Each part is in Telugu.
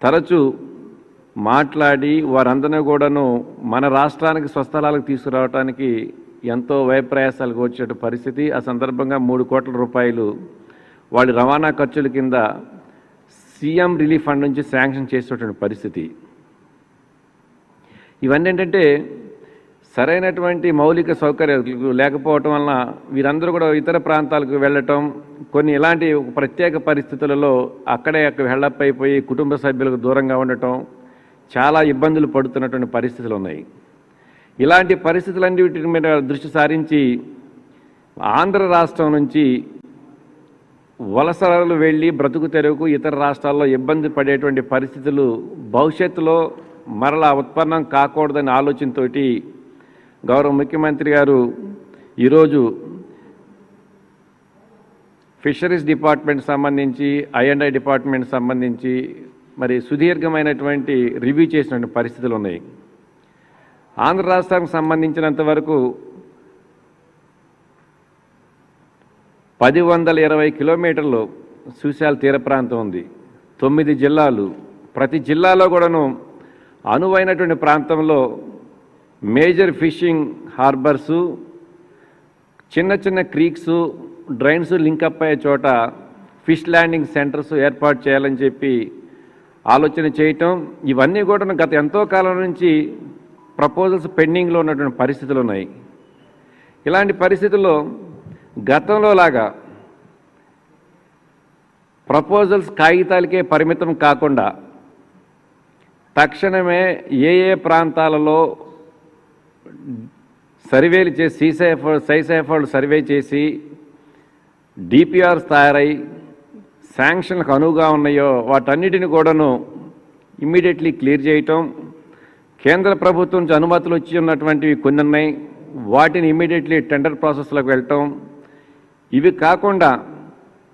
తరచూ మాట్లాడి వారందరినీ కూడాను మన రాష్ట్రానికి స్వస్థలాలకు తీసుకురావడానికి ఎంతో వ్యయప్రయాసాలకు వచ్చే పరిస్థితి. ఆ సందర్భంగా 3 కోట్ల రూపాయలు వాళ్ళ రవాణా ఖర్చుల కింద సీఎం రిలీఫ్ ఫండ్ నుంచి శాంక్షన్ చేసేటువంటి పరిస్థితి. ఇవన్నీ ఏంటంటే సరైనటువంటి మౌలిక సౌకర్యాలు లేకపోవటం వలన వీరందరూ కూడా ఇతర ప్రాంతాలకు వెళ్ళటం, కొన్ని ఇలాంటి ప్రత్యేక పరిస్థితులలో అక్కడే హెల్డప్ అయిపోయి కుటుంబ సభ్యులకు దూరంగా ఉండటం, చాలా ఇబ్బందులు పడుతున్నటువంటి పరిస్థితులు ఉన్నాయి. ఇలాంటి పరిస్థితులన్నిటి మీద దృష్టి సారించి ఆంధ్ర రాష్ట్రం నుంచి వలసలు వెళ్ళి బ్రతుకు తెరువుకు ఇతర రాష్ట్రాల్లో ఇబ్బంది పడేటువంటి పరిస్థితులు భవిష్యత్తులో మరలా ఉత్పన్నం కాకూడదనే ఆలోచనతోటి గౌరవ ముఖ్యమంత్రి గారు ఈరోజు ఫిషరీస్ డిపార్ట్మెంట్ సంబంధించి I&I డిపార్ట్మెంట్ సంబంధించి మరి సుదీర్ఘమైనటువంటి రివ్యూ చేసినటువంటి పరిస్థితులు ఉన్నాయి. ఆంధ్ర రాష్ట్రానికి సంబంధించినంత వరకు 1020 కిలోమీటర్లు సుశాల తీర ప్రాంతం ఉంది. 9 జిల్లాలు, ప్రతి జిల్లాలో కూడాను అనువైనటువంటి ప్రాంతంలో మేజర్ ఫిషింగ్ హార్బర్సు, చిన్న చిన్న క్రీక్స్, డ్రైన్స్ లింకప్ అయ్యే చోట ఫిష్ ల్యాండింగ్ సెంటర్స్ ఏర్పాటు చేయాలని చెప్పి ఆలోచన చేయటం, ఇవన్నీ కూడా గత ఎంతో కాలం నుంచి ప్రపోజల్స్ పెండింగ్లో ఉన్నటువంటి పరిస్థితులు ఉన్నాయి. ఇలాంటి పరిస్థితుల్లో గతంలో లాగా ప్రపోజల్స్ కాగితాలకే పరిమితం కాకుండా తక్షణమే ఏ ప్రాంతాలలో సర్వేలు చేసి సైసైఫర్డ్ సర్వే చేసి డిపిఆర్స్ తయారై శాంక్షన్లకు అనువుగా ఉన్నాయో వాటన్నిటిని కూడాను ఇమ్మీడియట్లీ క్లియర్ చేయటం, కేంద్ర ప్రభుత్వం నుంచి అనుమతులు వచ్చి ఉన్నటువంటివి కొన్ని ఉన్నాయి, వాటిని ఇమ్మీడియట్లీ టెండర్ ప్రాసెస్లోకి వెళ్ళటం. ఇవి కాకుండా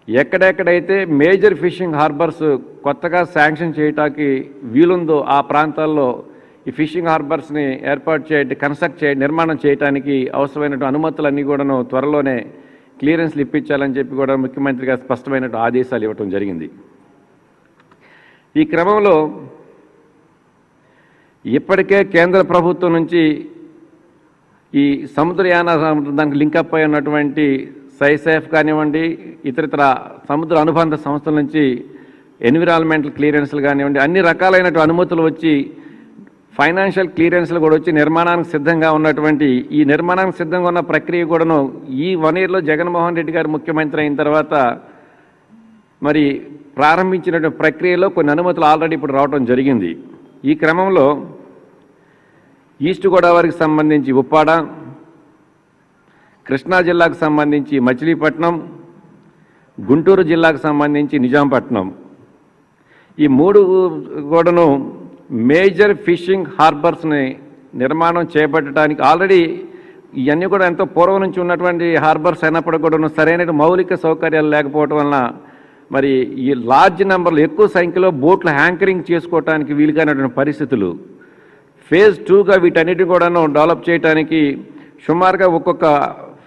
ఎక్కడెక్కడైతే మేజర్ ఫిషింగ్ హార్బర్స్ కొత్తగా శాంక్షన్ చేయటానికి వీలుందో ఆ ప్రాంతాల్లో ఈ ఫిషింగ్ హార్బర్స్ని ఏర్పాటు చేయండి, నిర్మాణం చేయడానికి అవసరమైనటువంటి అనుమతులన్నీ కూడాను త్వరలోనే క్లియరెన్స్లు ఇప్పించాలని చెప్పి కూడా ముఖ్యమంత్రి గారు స్పష్టమైన ఆదేశాలు ఇవ్వటం జరిగింది. ఈ క్రమంలో ఇప్పటికే కేంద్ర ప్రభుత్వం నుంచి ఈ సముద్రయాన దానికి లింకప్ అయి ఉన్నటువంటి సైసేఫ్ కానివ్వండి, ఇతరితర సముద్ర అనుబంధ సంస్థల నుంచి ఎన్విరాన్మెంటల్ క్లియరెన్స్లు కానివ్వండి, అన్ని రకాలైనటువంటి అనుమతులు వచ్చి ఫైనాన్షియల్ క్లియరెన్స్లు కూడా వచ్చి నిర్మాణానికి సిద్ధంగా ఉన్నటువంటి ఈ నిర్మాణానికి సిద్ధంగా ఉన్న ప్రక్రియ కూడాను ఈ 1 ఇయర్లో జగన్మోహన్ రెడ్డి గారు ముఖ్యమంత్రి అయిన తర్వాత మరి ప్రారంభించినటువంటి ప్రక్రియలో కొన్ని అనుమతులు ఆల్రెడీ ఇప్పుడు రావడం జరిగింది. ఈ క్రమంలో ఈస్ట్ గోదావరికి సంబంధించి ఉప్పాడ, కృష్ణా జిల్లాకు సంబంధించి మచిలీపట్నం, గుంటూరు జిల్లాకు సంబంధించి నిజాంపట్నం, ఈ 3 కూడాను మేజర్ ఫిషింగ్ హార్బర్స్ని నిర్మాణం చేపట్టడానికి ఆల్రెడీ ఇవన్నీ కూడా ఎంతో పూర్వం నుంచి ఉన్నటువంటి హార్బర్స్ అయినప్పటికీ కూడా సరైన మౌలిక సౌకర్యాలు లేకపోవడం వలన మరి ఈ లార్జ్ నెంబర్లు ఎక్కువ సంఖ్యలో బోట్లు హ్యాంకరింగ్ చేసుకోవడానికి వీలుగానటువంటి పరిస్థితులు. ఫేజ్ 2గా వీటన్నిటిని కూడాను డెవలప్ చేయడానికి సుమారుగా ఒక్కొక్క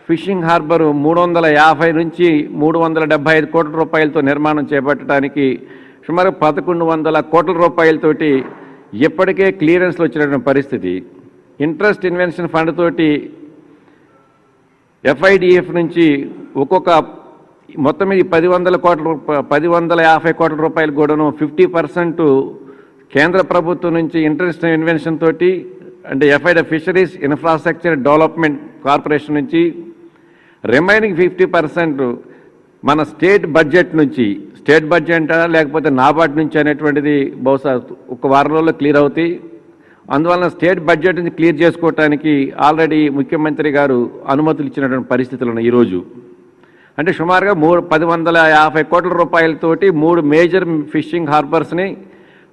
ఫిషింగ్ హార్బర్ 350 నుంచి 375 కోట్ల రూపాయలతో నిర్మాణం చేపట్టడానికి సుమారు 1100 కోట్ల రూపాయలతోటి ఇప్పటికే క్లియరెన్స్లు వచ్చినటువంటి పరిస్థితి. ఇంట్రెస్ట్ ఇన్వెన్షన్ ఫండ్ తోటి FIDF నుంచి ఒక్కొక్క మొత్తం ఇది 1150 కోట్ల రూపాయలు కూడాను 50% కేంద్ర ప్రభుత్వం నుంచి ఇంట్రెస్ట్ ఇన్వెన్షన్ తోటి అంటే FIDF fisheries infrastructure development corporation నుంచి, రిమైనింగ్ 50% మన స్టేట్ బడ్జెట్ నుంచి, స్టేట్ బడ్జెట్ లేకపోతే నాబార్డ్ నుంచి అనేటువంటిది బహుశా 1 వారం రోజుల్లో క్లియర్ అవుతాయి. అందువలన స్టేట్ బడ్జెట్ నుంచి క్లియర్ చేసుకోవడానికి ఆల్రెడీ ముఖ్యమంత్రి గారు అనుమతులు ఇచ్చినటువంటి పరిస్థితులు ఉన్నాయి ఈరోజు. అంటే సుమారుగా 1150 కోట్ల రూపాయలతోటి 3 మేజర్ ఫిషింగ్ హార్బర్స్ని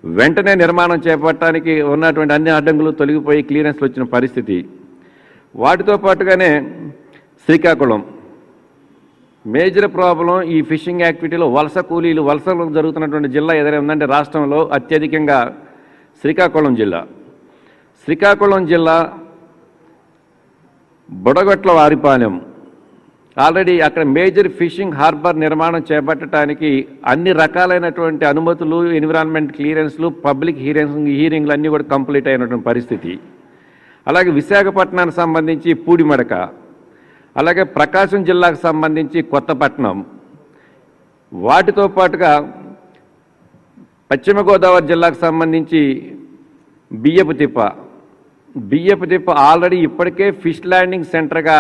వెంటనే నిర్మాణం చేపట్టడానికి ఉన్నటువంటి అన్ని అడ్డంకులు తొలగిపోయి క్లియరెన్స్లు వచ్చిన పరిస్థితి. వాటితో పాటుగానే శ్రీకాకుళం మేజర్ ప్రాబ్లం ఈ ఫిషింగ్ యాక్టివిటీలో వలస కూలీలు వలసలు జరుగుతున్నటువంటి జిల్లా ఏదైనా ఉందంటే రాష్ట్రంలో అత్యధికంగా శ్రీకాకుళం జిల్లా. శ్రీకాకుళం జిల్లా బుడగొట్ల వారిపాలెం ఆల్రెడీ అక్కడ మేజర్ ఫిషింగ్ హార్బర్ నిర్మాణం చేపట్టడానికి అన్ని రకాలైనటువంటి అనుమతులు, ఎన్విరాన్మెంట్ క్లియరెన్స్లు, పబ్లిక్ హీరింగ్లు అన్నీ కూడా కంప్లీట్ అయినటువంటి పరిస్థితి. అలాగే విశాఖపట్నానికి సంబంధించి పూడిమడక, అలాగే ప్రకాశం జిల్లాకు సంబంధించి కొత్తపట్నం, వాటితో పాటుగా పశ్చిమ గోదావరి జిల్లాకు సంబంధించి బియ్యపు తిప్ప ఆల్రెడీ ఇప్పటికే ఫిష్ ల్యాండింగ్ సెంటర్గా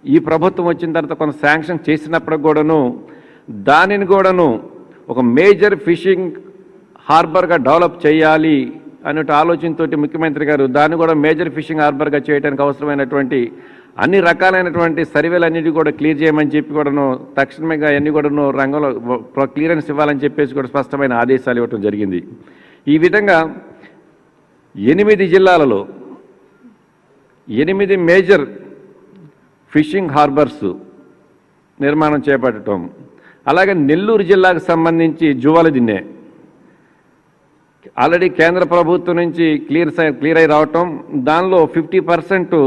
ఈ ప్రభుత్వం వచ్చిన తర్వాత కొంత శాంక్షన్ చేసినప్పుడు కూడాను దానిని కూడాను ఒక మేజర్ ఫిషింగ్ హార్బర్గా డెవలప్ చేయాలి అనే ఆలోచనతో ముఖ్యమంత్రి గారు దాన్ని కూడా మేజర్ ఫిషింగ్ హార్బర్గా చేయడానికి అవసరమైనటువంటి అన్ని రకాలైనటువంటి సర్వేలన్నిటి కూడా క్లియర్ చేయమని చెప్పి కూడాను తక్షణంగా అన్ని కూడాను రంగంలో క్లియరెన్స్ ఇవ్వాలని చెప్పేసి కూడా స్పష్టమైన ఆదేశాలు ఇవ్వడం జరిగింది. ఈ విధంగా 8 జిల్లాలలో 8 మేజర్ ఫిషింగ్ హార్బర్స్ నిర్మాణం చేపట్టడం, అలాగే నెల్లూరు జిల్లాకు సంబంధించి జువాలదిన్నె ఆల్రెడీ కేంద్ర ప్రభుత్వం నుంచి క్లియర్ అయి రావటం, దానిలో 50%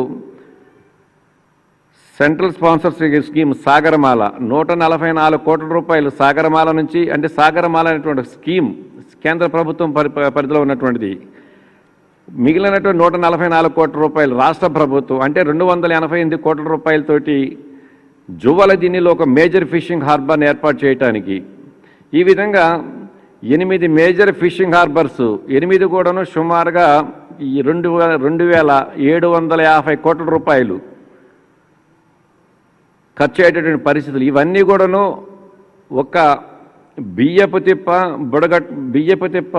సెంట్రల్ స్పాన్సర్ స్కీమ్ సాగరమాల 144 కోట్ల రూపాయలు సాగరమాల నుంచి, అంటే సాగరమాల అనేటువంటి స్కీమ్ కేంద్ర ప్రభుత్వం పరిధిలో ఉన్నటువంటిది. మిగిలినటువంటి 144 కోట్ల రూపాయలు రాష్ట్ర ప్రభుత్వం, అంటే 288 కోట్ల రూపాయలతోటి జువాలదిన్నెలో ఒక మేజర్ ఫిషింగ్ హార్బర్ని ఏర్పాటు చేయడానికి. ఈ విధంగా 8 మేజర్ ఫిషింగ్ హార్బర్స్, 8 కూడాను సుమారుగా 2,750 కోట్ల రూపాయలు ఖర్చు అయ్యేటటువంటి పరిస్థితులు. ఇవన్నీ కూడాను ఒక బియ్యపు తిప్ప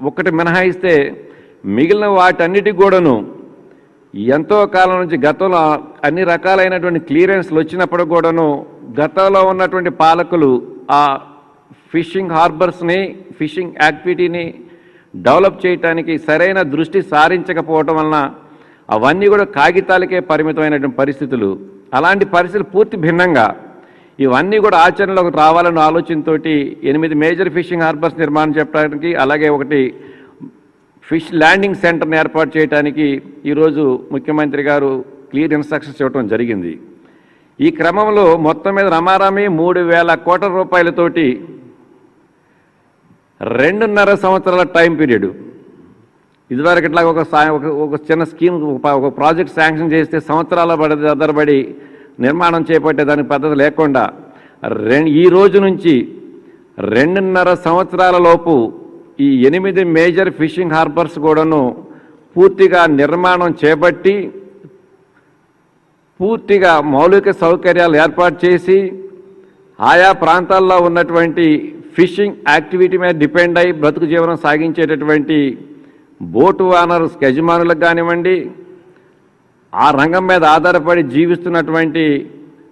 ఒకటి మినహాయిస్తే మిగిలిన వాటన్నిటికి కూడాను ఎంతో కాలం నుంచి గతంలో అన్ని రకాలైనటువంటి క్లియరెన్స్లు వచ్చినప్పుడు కూడాను గతంలో ఉన్నటువంటి పాలకులు ఆ ఫిషింగ్ హార్బర్స్ని, ఫిషింగ్ యాక్టివిటీని డెవలప్ చేయడానికి సరైన దృష్టి సారించకపోవటం వలన అవన్నీ కూడా కాగితాలకే పరిమితమైనటువంటి పరిస్థితులు. అలాంటి పరిస్థితులు పూర్తి భిన్నంగా ఇవన్నీ కూడా ఆచరణలోకి రావాలన్న ఆలోచనతో 8 మేజర్ ఫిషింగ్ హార్బర్స్ నిర్మాణం చేయడానికి, అలాగే ఒకటి ఫిష్ ల్యాండింగ్ సెంటర్ని ఏర్పాటు చేయడానికి ఈరోజు ముఖ్యమంత్రి గారు క్లియర్ ఇన్స్ట్రక్షన్స్ ఇవ్వడం జరిగింది. ఈ క్రమంలో మొత్తం మీద రమారామి 3,000 కోట్ల రూపాయలతోటి 2.5 సంవత్సరాల టైం పీరియడ్. ఇదివరకు ఇట్లా ఒక చిన్న స్కీమ్, ఒక ప్రాజెక్ట్ శాంక్షన్ చేస్తే సంవత్సరాల తరబడి నిర్మాణం చేపట్టే దానికి పద్ధతి లేకుండా ఈ రోజు నుంచి 2.5 సంవత్సరాల లోపు ఈ 8 మేజర్ ఫిషింగ్ హార్బర్స్ కూడాను పూర్తిగా నిర్మాణం చేపట్టి పూర్తిగా మౌలిక సౌకర్యాలు ఏర్పాటు చేసి ఆయా ప్రాంతాల్లో ఉన్నటువంటి ఫిషింగ్ యాక్టివిటీ మీద డిపెండ్ అయి బ్రతుకు జీవనం సాగించేటటువంటి బోటు ఓనర్స్ యజమానులకు కానివ్వండి, ఆ రంగం మీద ఆధారపడి జీవిస్తున్నటువంటి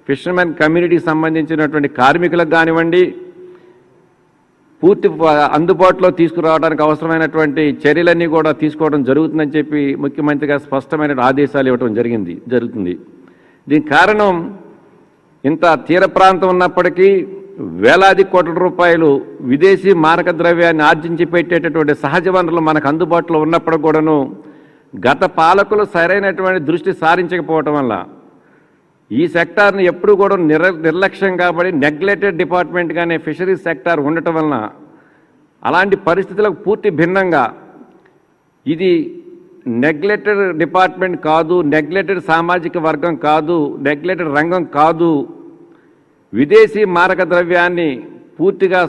ఫిషర్మెన్ కమ్యూనిటీకి సంబంధించినటువంటి కార్మికులకు కానివ్వండి, పూర్తి అందుబాటులో తీసుకురావడానికి అవసరమైనటువంటి చర్యలన్నీ కూడా తీసుకోవడం జరుగుతుందని చెప్పి ముఖ్యమంత్రి గారు స్పష్టమైన ఆదేశాలు ఇవ్వడం జరుగుతుంది. దీనికి కారణం ఇంత తీర ప్రాంతం ఉన్నప్పటికీ వేలాది కోట్ల రూపాయలు విదేశీ మారక ద్రవ్యాన్ని ఆర్జించి పెట్టేటటువంటి సహజ వనరులు మనకు అందుబాటులో ఉన్నప్పుడు కూడాను గత పాలకులు సరైనటువంటి దృష్టి సారించకపోవటం వల్ల ఈ సెక్టార్ని ఎప్పుడు కూడా నిర్లక్ష్యం కాబట్టి నెగ్లెక్టెడ్ డిపార్ట్మెంట్గానే ఫిషరీస్ సెక్టార్ ఉండటం వలన అలాంటి పరిస్థితులకు పూర్తి భిన్నంగా ఇది నెగ్లెక్టెడ్ డిపార్ట్మెంట్ కాదు, నెగ్లెక్టెడ్ సామాజిక వర్గం కాదు, నెగ్లెక్టెడ్ రంగం కాదు, విదేశీ మారక ద్రవ్యాన్ని పూర్తిగా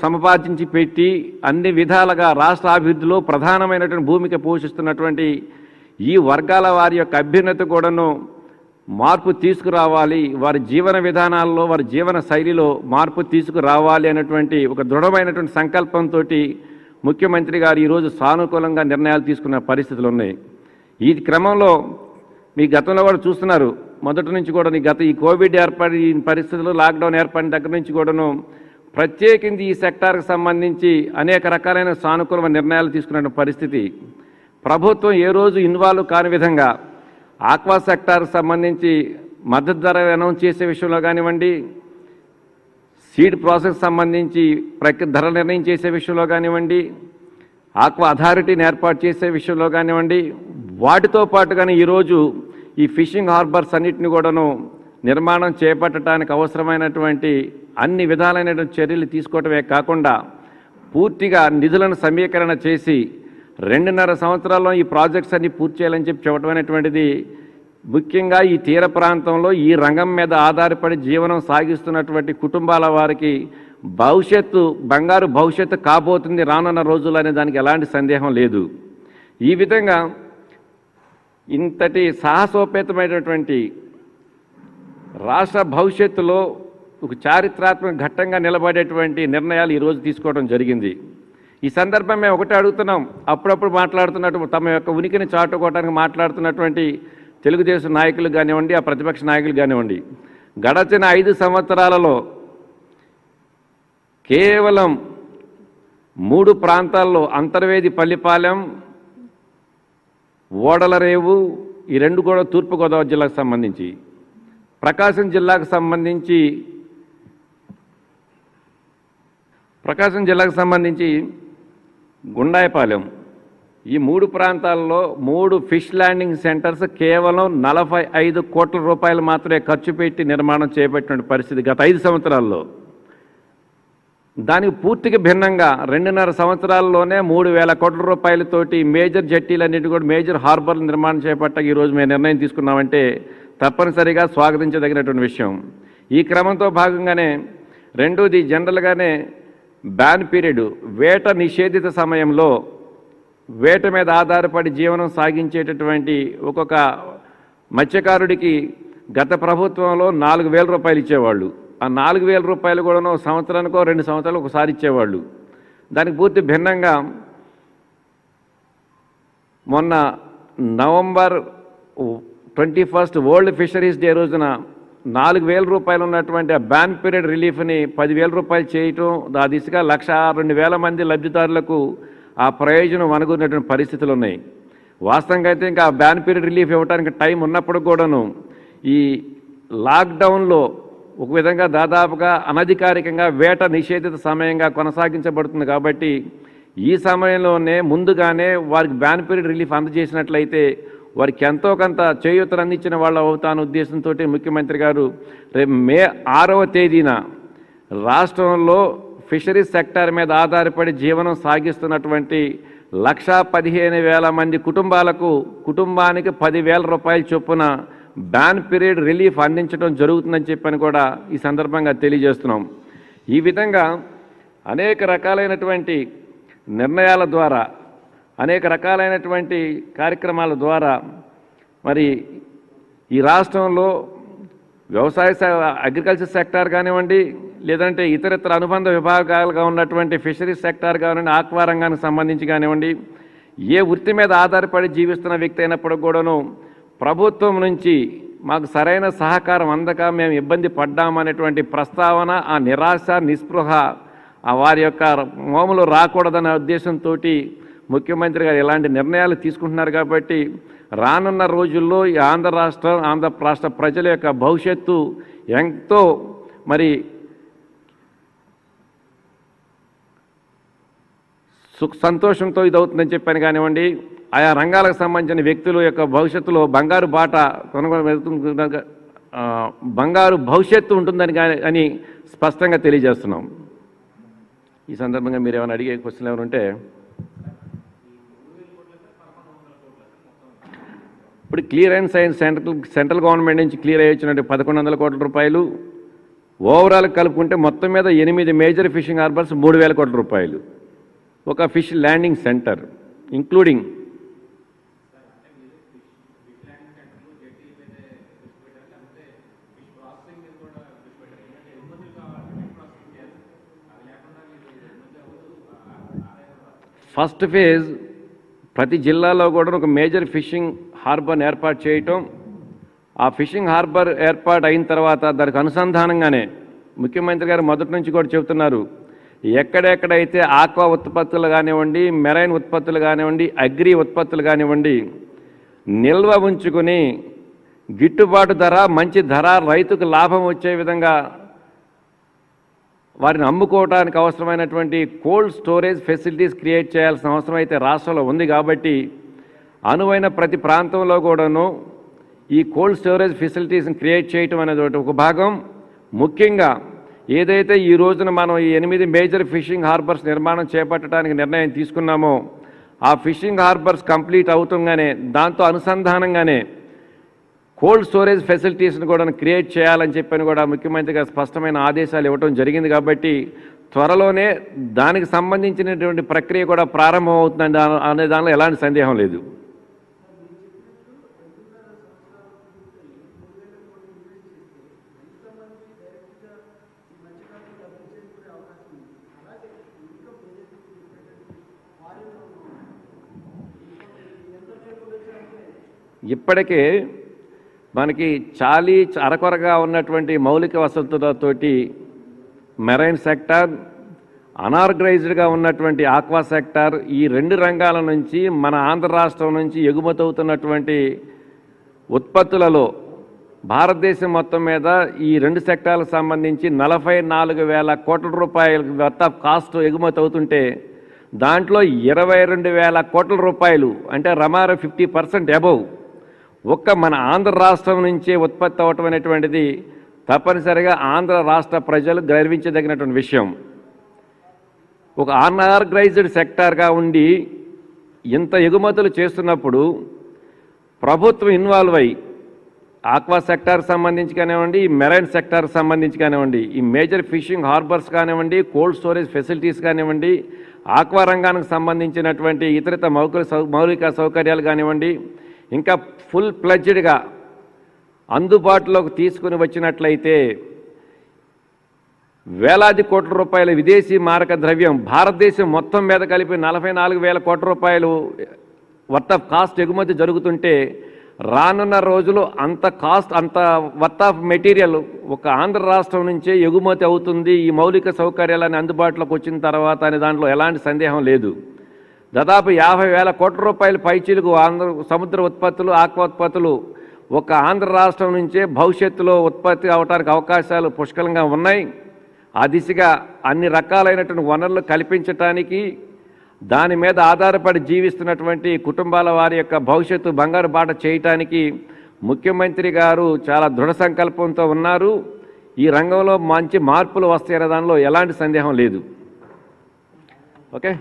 సమపార్జించి పెట్టి అన్ని విధాలుగా రాష్ట్ర అభివృద్ధిలో ప్రధానమైనటువంటి భూమిక పోషిస్తున్నటువంటి ఈ వర్గాల వారి యొక్క అభ్యున్నతి కూడాను మార్పు తీసుకురావాలి, వారి జీవన విధానాల్లో వారి జీవన శైలిలో మార్పు తీసుకురావాలి అనేటువంటి ఒక దృఢమైనటువంటి సంకల్పంతో ముఖ్యమంత్రి గారు ఈరోజు సానుకూలంగా నిర్ణయాలు తీసుకున్న పరిస్థితులు ఉన్నాయి. ఈ క్రమంలో మీ గతంలో కూడా చూస్తున్నారు, మొదటి నుంచి కూడా ఈ కోవిడ్ ఏర్పడి పరిస్థితులు లాక్డౌన్ ఏర్పడిన దగ్గర నుంచి కూడాను ప్రత్యేకించి ఈ సెక్టార్కి సంబంధించి అనేక రకాలైన సానుకూలమైన నిర్ణయాలు తీసుకున్న పరిస్థితి. ప్రభుత్వం ఏ రోజు ఇన్వాల్వ్ కాని విధంగా ఆక్వా సెక్టార్కి సంబంధించి మద్దతు ధర అనౌన్స్ చేసే విషయంలో కానివ్వండి, సీడ్ ప్రాసెస్ సంబంధించి ధర నిర్ణయం చేసే విషయంలో కానివ్వండి, ఆక్వా అథారిటీని ఏర్పాటు చేసే విషయంలో కానివ్వండి, వాటితో పాటుగానే ఈరోజు ఈ ఫిషింగ్ హార్బర్స్ అన్నిటిని కూడాను నిర్మాణం చేపట్టడానికి అవసరమైనటువంటి అన్ని విధాలైనటువంటి చర్యలు తీసుకోవటమే కాకుండా పూర్తిగా నిధులను సమీకరణ చేసి 2.5 సంవత్సరాల్లో ఈ ప్రాజెక్ట్స్ అన్ని పూర్తి చేయాలని చెప్పడం అనేటువంటిది ముఖ్యంగా ఈ తీర ప్రాంతంలో ఈ రంగం మీద ఆధారపడి జీవనం సాగిస్తున్నటువంటి కుటుంబాల వారికి భవిష్యత్తు బంగారు భవిష్యత్తు కాబోతుంది రానున్న రోజుల్లో అనే దానికి ఎలాంటి సందేహం లేదు. ఈ విధంగా ఇంతటి సాహసోపేతమైనటువంటి రాష్ట్ర భవిష్యత్తులో ఒక చారిత్రాత్మక ఘట్టంగా నిలబడేటువంటి నిర్ణయాలు ఈరోజు తీసుకోవడం జరిగింది. ఈ సందర్భం మేము ఒకటే అడుగుతున్నాం, అప్పుడప్పుడు మాట్లాడుతున్నట్టు తమ యొక్క ఉనికిని చాటుకోవడానికి మాట్లాడుతున్నటువంటి తెలుగుదేశం నాయకులు కానివ్వండి, ఆ ప్రతిపక్ష నాయకులు కానివ్వండి, గడచిన 5 సంవత్సరాలలో కేవలం 3 ప్రాంతాల్లో అంతర్వేది పల్లిపాలెం, ఓడలరేవు, ఈ 2 కూడా తూర్పుగోదావరి జిల్లాకు సంబంధించి, ప్రకాశం జిల్లాకు సంబంధించి గుండాయపాలెం, ఈ 3 ప్రాంతాల్లో 3 ఫిష్ ల్యాండింగ్ సెంటర్స్ కేవలం 45 కోట్ల రూపాయలు మాత్రమే ఖర్చు పెట్టి నిర్మాణం చేపట్టిన పరిస్థితి గత 5 సంవత్సరాల్లో. దానికి పూర్తిగా భిన్నంగా 2.5 సంవత్సరాల్లోనే 3,000 కోట్ల రూపాయలతోటి మేజర్ జట్టీలన్నిటి కూడా మేజర్ హార్బర్ల నిర్మాణం చేపట్టక ఈరోజు మేము నిర్ణయం తీసుకున్నామంటే తప్పనిసరిగా స్వాగతించదగినటువంటి విషయం. ఈ క్రమంతో భాగంగానే రెండోది జనరల్గానే బ్యాన్ పీరియడ్, వేట నిషేధిత సమయంలో వేట మీద ఆధారపడి జీవనం సాగించేటటువంటి ఒక్కొక్క మత్స్యకారుడికి గత ప్రభుత్వంలో 4,000 రూపాయలు ఇచ్చేవాళ్ళు. ఆ 4,000 రూపాయలు కూడాను సంవత్సరానికో 2 సంవత్సరాలు ఒకసారి ఇచ్చేవాళ్ళు. దానికి పూర్తి భిన్నంగా మొన్న నవంబర్ 21 వరల్డ్ ఫిషరీస్ డే రోజున 4,000 రూపాయలు ఉన్నటువంటి ఆ బ్యాన్ పీరియడ్ రిలీఫ్ని 10,000 రూపాయలు చేయటం, ఆ దిశగా 1,02,000 మంది లబ్ధిదారులకు ఆ ప్రయోజనం అనుకున్నటువంటి పరిస్థితులు ఉన్నాయి. వాస్తవంగా అయితే ఇంకా బ్యాన్ పీరియడ్ రిలీఫ్ ఇవ్వడానికి టైం ఉన్నప్పుడు కూడాను ఈ లాక్డౌన్లో ఒక విధంగా దాదాపుగా అనధికారికంగా వేట నిషేధిత సమయంగా కొనసాగించబడుతుంది. కాబట్టి ఈ సమయంలోనే ముందుగానే వారికి బ్యాన్ పీరియడ్ రిలీఫ్ అందజేసినట్లయితే వారికి ఎంతో కొంత చేయూతను అందించిన వాళ్ళు అవుతాను ఉద్దేశంతో ముఖ్యమంత్రి గారు రేపు మే 6వ తేదీన రాష్ట్రంలో ఫిషరీస్ సెక్టార్ మీద ఆధారపడి జీవనం సాగిస్తున్నటువంటి 1,15,000 మంది కుటుంబానికి 10,000 రూపాయల చొప్పున బ్యాన్ పీరియడ్ రిలీఫ్ అందించడం జరుగుతుందని చెప్పని కూడా ఈ సందర్భంగా తెలియజేస్తున్నాం. ఈ విధంగా అనేక రకాలైనటువంటి నిర్ణయాల ద్వారా, అనేక రకాలైనటువంటి కార్యక్రమాల ద్వారా మరి ఈ రాష్ట్రంలో వ్యవసాయ అగ్రికల్చర్ సెక్టార్ కానివ్వండి, లేదంటే ఇతరితర అనుబంధ విభాగాలుగా ఉన్నటువంటి ఫిషరీస్ సెక్టార్ కానివ్వండి, ఆక్వా రంగానికి సంబంధించి కానివ్వండి, ఏ వృత్తి మీద ఆధారపడి జీవిస్తున్న వ్యక్తి అయినప్పుడు కూడాను ప్రభుత్వం నుంచి మాకు సరైన సహకారం అందక మేము ఇబ్బంది పడ్డామనేటువంటి ప్రస్తావన, ఆ నిరాశ నిస్పృహ వారి యొక్క మోములు రాకూడదనే ఉద్దేశంతో ముఖ్యమంత్రి గారు ఇలాంటి నిర్ణయాలు తీసుకుంటున్నారు. కాబట్టి రానున్న రోజుల్లో ఈ ఆంధ్ర రాష్ట్ర ప్రజల యొక్క భవిష్యత్తు ఎంతో మరి సంతోషంతో ఇదవుతుందని చెప్పాను కానివ్వండి, ఆయా రంగాలకు సంబంధించిన వ్యక్తుల యొక్క భవిష్యత్తులో బంగారు బాట బంగారు భవిష్యత్తు ఉంటుందని అని స్పష్టంగా తెలియజేస్తున్నాం. ఈ సందర్భంగా మీరు ఏమైనా అడిగే క్వశ్చన్లు ఏమైనా ఉంటే, ఇప్పుడు clear and science central government నుంచి క్లియర్ అయ్యి వచ్చినట్టు 1,100 కోట్ల రూపాయలు, ఓవరాల్ కలుపుకుంటే మొత్తం మీద 8 మేజర్ ఫిషింగ్ హార్బర్స్ 3,000 కోట్ల రూపాయలు, ఒక fish landing centre including first phase ప్రతి జిల్లాలో కూడా ఒక మేజర్ ఫిషింగ్ హార్బర్ని ఏర్పాటు చేయటం. ఆ ఫిషింగ్ హార్బర్ ఏర్పాటు అయిన తర్వాత దానికి అనుసంధానంగానే ముఖ్యమంత్రి గారు మొదటి నుంచి కూడా చెబుతున్నారు, ఎక్కడెక్కడైతే ఆక్వా ఉత్పత్తులు కానివ్వండి, మెరైన్ ఉత్పత్తులు కానివ్వండి, అగ్రి ఉత్పత్తులు కానివ్వండి నిల్వ ఉంచుకుని గిట్టుబాటు ధర, మంచి ధర, రైతుకు లాభం వచ్చే విధంగా వారిని అమ్ముకోవడానికి అవసరమైనటువంటి కోల్డ్ స్టోరేజ్ ఫెసిలిటీస్ క్రియేట్ చేయాల్సిన అవసరం అయితే రాష్ట్రంలో ఉంది. కాబట్టి అనువైన ప్రతి ప్రాంతంలో కూడాను ఈ కోల్డ్ స్టోరేజ్ ఫెసిలిటీస్ని క్రియేట్ చేయటం అనేది ఒక భాగం. ముఖ్యంగా ఏదైతే ఈ రోజున మనం ఈ 8 మేజర్ ఫిషింగ్ హార్బర్స్ నిర్మాణం చేపట్టడానికి నిర్ణయం తీసుకున్నామో ఆ ఫిషింగ్ హార్బర్స్ కంప్లీట్ అవుతుంగానే దాంతో అనుసంధానంగానే కోల్డ్ స్టోరేజ్ ఫెసిలిటీస్ని కూడా క్రియేట్ చేయాలని చెప్పని కూడా ముఖ్యమంత్రి గారు స్పష్టమైన ఆదేశాలు ఇవ్వడం జరిగింది. కాబట్టి త్వరలోనే దానికి సంబంధించినటువంటి ప్రక్రియ కూడా ప్రారంభమవుతుందని అనే దానిలో ఎలాంటి సందేహం లేదు. ఇప్పటికే మనకి చాలీ అరకొరగా ఉన్నటువంటి మౌలిక వసతులతోటి మెరైన్ సెక్టార్, అనార్గనైజ్డ్గా ఉన్నటువంటి ఆక్వా సెక్టార్, ఈ 2 రంగాల నుంచి మన ఆంధ్ర రాష్ట్రం నుంచి ఎగుమతవుతున్నటువంటి ఉత్పత్తులలో భారతదేశం మొత్తం మీద ఈ 2 సెక్టార్లకు సంబంధించి 44,000 కోట్ల రూపాయల వర్త్ ఆఫ్ కాస్ట్ ఎగుమతి అవుతుంటే దాంట్లో 22,000 కోట్ల రూపాయలు అంటే రమార 50% అబౌవ్ ఒక్క మన ఆంధ్ర రాష్ట్రం నుంచే ఉత్పత్తి అవటం అనేటువంటిది తప్పనిసరిగా ఆంధ్ర రాష్ట్ర ప్రజలు గర్వించదగినటువంటి విషయం. ఒక అన్ఆర్గనైజ్డ్ సెక్టార్గా ఉండి ఇంత ఎగుమతులు చేస్తున్నప్పుడు ప్రభుత్వం ఇన్వాల్వ్ అయ్యి ఆక్వా సెక్టార్కి సంబంధించి కానివ్వండి, మెరైన్ సెక్టార్కి సంబంధించి కానివ్వండి, ఈ మేజర్ ఫిషింగ్ హార్బర్స్ కానివ్వండి, కోల్డ్ స్టోరేజ్ ఫెసిలిటీస్ కానివ్వండి, ఆక్వా రంగానికి సంబంధించినటువంటి ఇతరిత మౌలిక సౌకర్యాలు కానివ్వండి, ఇంకా ఫుల్ ప్లెడ్జ్డ్గా అందుబాటులోకి తీసుకుని వచ్చినట్లయితే వేలాది కోట్ల రూపాయల విదేశీ మారక ద్రవ్యం భారతదేశం మొత్తం మీద కలిపి 44,000 కోట్ల రూపాయలు వర్త్ ఆఫ్ కాస్ట్ ఎగుమతి జరుగుతుంటే రానున్న రోజులు అంత వర్త్ ఆఫ్ మెటీరియల్ ఒక ఆంధ్ర రాష్ట్రం నుంచే ఎగుమతి అవుతుంది ఈ మౌలిక సౌకర్యాలని అందుబాటులోకి వచ్చిన తర్వాత అనే దాంట్లో ఎలాంటి సందేహం లేదు. దాదాపు 50,000 కోట్ల రూపాయల పైచీలకు సముద్ర ఉత్పత్తులు, ఆక్వా ఉత్పత్తులు ఒక ఆంధ్ర రాష్ట్రం నుంచే భవిష్యత్తులో ఉత్పత్తి అవడానికి అవకాశాలు పుష్కలంగా ఉన్నాయి. ఆ దిశగా అన్ని రకాలైనటువంటి వనరులు కల్పించటానికి, దాని మీద ఆధారపడి జీవిస్తున్నటువంటి కుటుంబాల వారి యొక్క భవిష్యత్తు బంగారు బాట చేయటానికి ముఖ్యమంత్రి గారు చాలా దృఢ సంకల్పంతో ఉన్నారు. ఈ రంగంలో మంచి మార్పులు వస్తాయనే దానిలో ఎలాంటి సందేహం లేదు. ఓకే.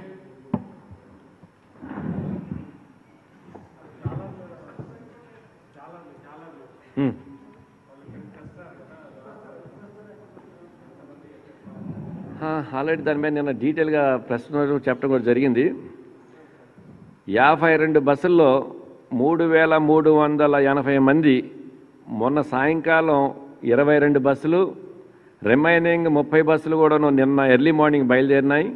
ఆల్రెడీ దాని మీద నిన్న డీటెయిల్గా ప్రెస్ చెప్పడం కూడా జరిగింది. 52 బస్సుల్లో 3,380 మంది, మొన్న సాయంకాలం 22 బస్సులు, రిమైనింగ్ 30 బస్సులు కూడా నిన్న ఎర్లీ మార్నింగ్ బయలుదేరినాయి.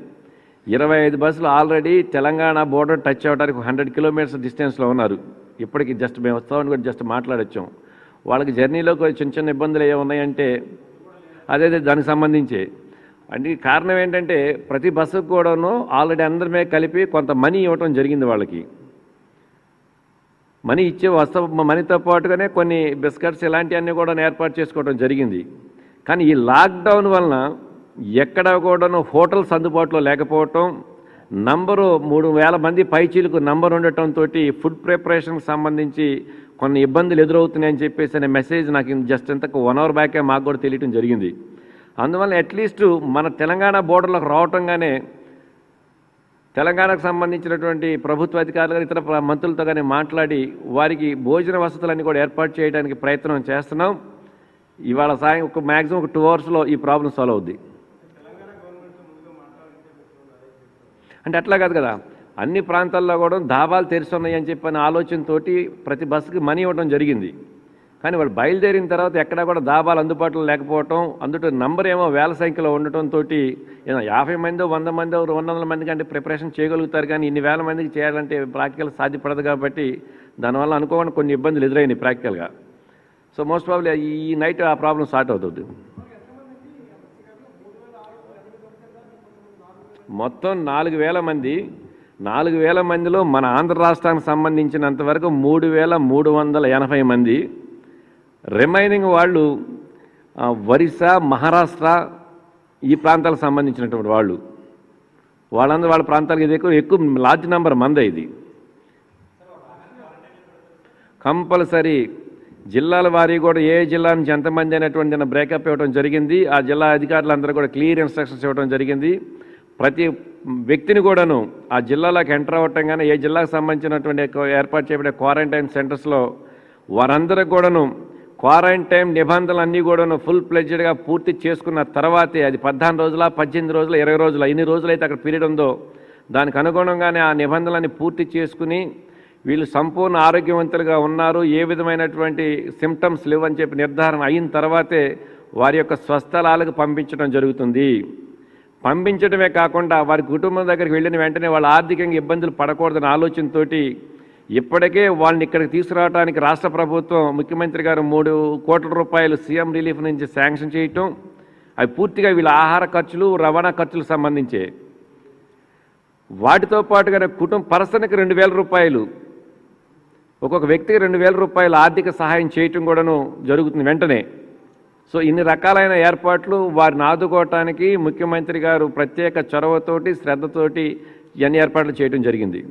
25 బస్సులు ఆల్రెడీ తెలంగాణ బోర్డర్ టచ్ అవ్వడానికి 100 కిలోమీటర్స్ డిస్టెన్స్లో ఉన్నారు. ఇప్పటికి జస్ట్ మేము వస్తామని కూడా జస్ట్ మాట్లాడొచ్చాం. వాళ్ళకి జర్నీలో చిన్న ఇబ్బందులు ఏమున్నాయంటే అదే దానికి సంబంధించి అంటే కారణం ఏంటంటే ప్రతి బస్సుకు కూడాను ఆల్రెడీ అందరి కలిపి కొంత మనీ ఇవ్వటం జరిగింది. వాళ్ళకి మనీ ఇచ్చే మనీతో పాటుగానే కొన్ని బిస్కెట్స్ ఇలాంటివన్నీ కూడా ఏర్పాటు చేసుకోవడం జరిగింది. కానీ ఈ లాక్డౌన్ వలన ఎక్కడ కూడాను హోటల్స్ అందుబాటులో లేకపోవటం, నంబరు 3,000 మంది పైచీలకు నంబర్ ఉండటంతో ఫుడ్ ప్రిపరేషన్కి సంబంధించి కొన్ని ఇబ్బందులు ఎదురవుతున్నాయని చెప్పేసి అనే మెసేజ్ నాకు జస్ట్ ఇంతకు 1 అవర్ బ్యాకే మాకు కూడా తెలియటం జరిగింది. అందువల్ల అట్లీస్ట్ మన తెలంగాణ బోర్డర్లోకి రావటంగానే తెలంగాణకు సంబంధించినటువంటి ప్రభుత్వ అధికారులు ఇతర మంత్రులతో కానీ మాట్లాడి వారికి భోజన వసతులన్నీ కూడా ఏర్పాటు చేయడానికి ప్రయత్నం చేస్తున్నాం. ఇవాళ ఒక మ్యాక్సిమం ఒక 2 అవర్స్లో ఈ ప్రాబ్లం సాల్వ్ అవుద్ది. అంటే అట్లా కాదు కదా, అన్ని ప్రాంతాల్లో కూడా ధాబాలు తెరుస్తున్నాయి అని చెప్పిన ఆలోచనతోటి ప్రతి బస్సుకి మనీ ఇవ్వడం జరిగింది. కానీ వాళ్ళు బయలుదేరిన తర్వాత ఎక్కడా కూడా దాబాలు అందుబాటులో లేకపోవటం, అందులో నంబర్ ఏమో వేల సంఖ్యలో ఉండటంతో 50 మందో 100 మందో 200 మంది కంటే ప్రిపరేషన్ చేయగలుగుతారు. కానీ ఇన్ని వేల మందికి చేయాలంటే ప్రాక్టికల్ సాధ్యపడదు. కాబట్టి దానివల్ల అనుకోకుండా కొన్ని ఇబ్బందులు ఎదురైనాయి ప్రాక్టికల్గా. సో మోస్ట్ ప్రాబ్లీ ఈ నైట్ ఆ ప్రాబ్లం స్టార్ట్ అవుతుంది. మొత్తం 4,000 మంది. 4,000 మందిలో మన ఆంధ్ర రాష్ట్రానికి సంబంధించినంతవరకు 3,380 మంది. రిమైనింగ్ వాళ్ళు ఒరిస్సా, మహారాష్ట్ర ఈ ప్రాంతాలకు సంబంధించినటువంటి వాళ్ళందరూ వాళ్ళ ప్రాంతాలకు ఇది ఎక్కువ లార్జ్ నెంబర్ మంది. ఇది కంపల్సరీ జిల్లాల వారీ కూడా ఏ జిల్లా నుంచి ఎంతమంది అనేటువంటి బ్రేకప్ ఇవ్వడం జరిగింది. ఆ జిల్లా అధికారులందరూ కూడా క్లియర్ ఇన్స్ట్రక్షన్స్ ఇవ్వడం జరిగింది. ప్రతి వ్యక్తిని కూడాను ఆ జిల్లాలోకి ఎంటర్ అవ్వటం కానీ ఏ జిల్లాకు సంబంధించినటువంటి ఏర్పాటు చేయబడే క్వారంటైన్ సెంటర్స్లో వారందరికి కూడాను క్వారంటైన్ నిబంధనలన్నీ కూడాను ఫుల్ ప్లెడ్జ్డ్గా పూర్తి చేసుకున్న తర్వాతే అది 14 రోజుల 18 రోజుల 20 రోజుల ఎన్ని రోజులైతే అక్కడ పీరియడ్ ఉందో దానికి అనుగుణంగానే ఆ నిబంధనలన్నీ పూర్తి చేసుకుని వీళ్ళు సంపూర్ణ ఆరోగ్యవంతులుగా ఉన్నారు, ఏ విధమైనటువంటి సిమ్టమ్స్ లేవని చెప్పి నిర్ధారణ అయిన తర్వాతే వారి యొక్క స్వస్థలాలకు పంపించడం జరుగుతుంది. పంపించడమే కాకుండా వారి కుటుంబం దగ్గరికి వెళ్ళిన వెంటనే వాళ్ళు ఆర్థికంగా ఇబ్బందులు పడకూడదనే ఆలోచనతోటి ఇప్పటికే వాళ్ళని ఇక్కడికి తీసుకురావడానికి రాష్ట్ర ప్రభుత్వం ముఖ్యమంత్రి గారు 3 కోట్ల రూపాయలు సీఎం రిలీఫ్ నుంచి శాంక్షన్ చేయటం, అవి పూర్తిగా వీళ్ళ ఆహార ఖర్చులు రవాణా ఖర్చులకు సంబంధించే. వాటితో పాటుగా పర్సన్కి 2,000 రూపాయలు ఒక్కొక్క వ్యక్తికి 2,000 రూపాయలు ఆర్థిక సహాయం చేయటం కూడాను జరుగుతుంది వెంటనే. సో ఇన్ని రకాలైన ఏర్పాట్లు వారిని ఆదుకోవటానికి ముఖ్యమంత్రి గారు ప్రత్యేక చొరవతోటి శ్రద్ధతోటి ఇవన్నీ ఏర్పాట్లు చేయడం జరిగింది.